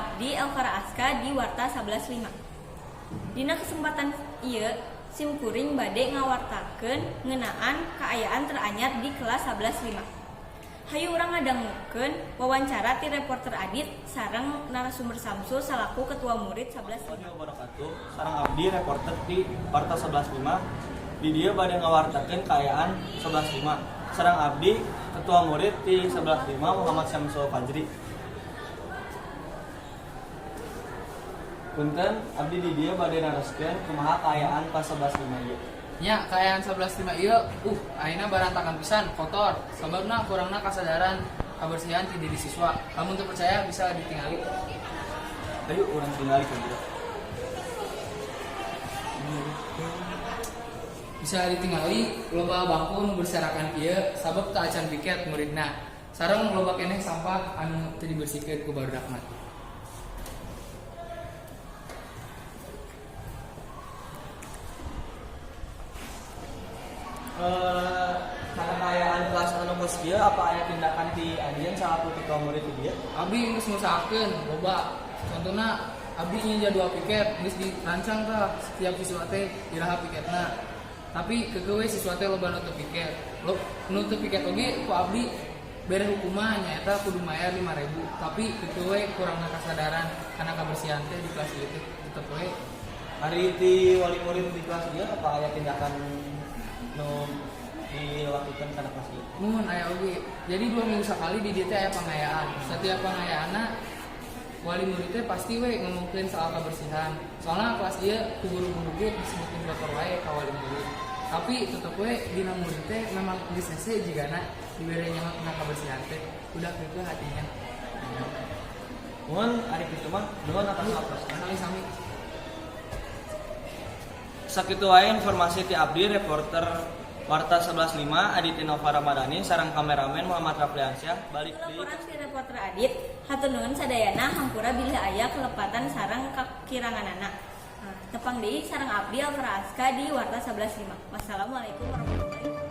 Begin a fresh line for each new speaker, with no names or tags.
abdi Elvara Aska di Warta 11.5. Dina kesempatan ieu simkuring bade ngawartakeun ngeunaan kaayaan teranyar di kelas 11.5. Hayu urang ngadangukeun wawancara ti reporter Adit sareng narasumber Samsul salaku ketua murid 11.5.
Sareng abdi reporter di Warta 11.5. Di dieu bade ngawartakeun kaayaan 11.5. Sareng abdi ketua murid di 11.5 Muhammad Syamsul Fajri. Punten abdi di dieu bade naroskeun kumaha kaayaan kelas 11.5 ieu.
Nya kaayaan 11.5 ieu ayeuna barantakan pisan, kotor. Sababna kurangna kasadaran kabersihan ti diri siswa. Lamun teu percaya bisa ditingali.
Ayo urang tingali ka dieu.
Bisa ditingali loba bangku nu berserakan kieu sabab teu acan piket muridna. Sareng loba keneh sampah anu teu dibersihkeun ku barudak mah.
Karena kaayaan kelas anu geus kieu apa aya tindakan ti adieun salaku ketua murid di dieu?
Abdi geus ngusahakeun loba. Contohna abdi nya jadwal piket geus dirancang tah setiap siswa teh iraha piketna. Tapi keueuh siswa teh loba nu teu piket. Nu teu piket oge ku abdi bere hukuman nyaeta kudu mayar 5.000. Tapi keueuh kurangna kasadaran kana kabersihan teh di kelas ieu teh tetep we.
Hari ti wali murid di kelas ieu apa aya tindakan nu dilakukan kana kelas ieu?
Mun aya oge. Jadi 2 minggu sekali di dieu teh aya pangayaan. Setiap pangayaanna wali murid teh pasti we ngomongkeun soal kebersihan. Soalnya kelas ieu ku guru-guru ge disebutin dokter wae ka wali murid. Tapi tetep we dina murid teh memang geus hese jigana dibere nyaho tentang kebersihan teh. Udah keukeuh hatinya.
Mun ari kitu mah nuhun atas laporan.
Sami-sami.
Sakitu wae informasi ti abdi reporter Warta 11.5 Adit Innova Ramadhani sareng kameramen Muhammad Rafliansyah balik di
Laporan si reporter Adit hatur nuhun sadayana hampura bilih aya kelepatan sareng kakiranganana. Tepang deui sareng abdi Elvara Aska di Warta 11.5. Wassalamualaikum warahmatullahi wabarakatuh.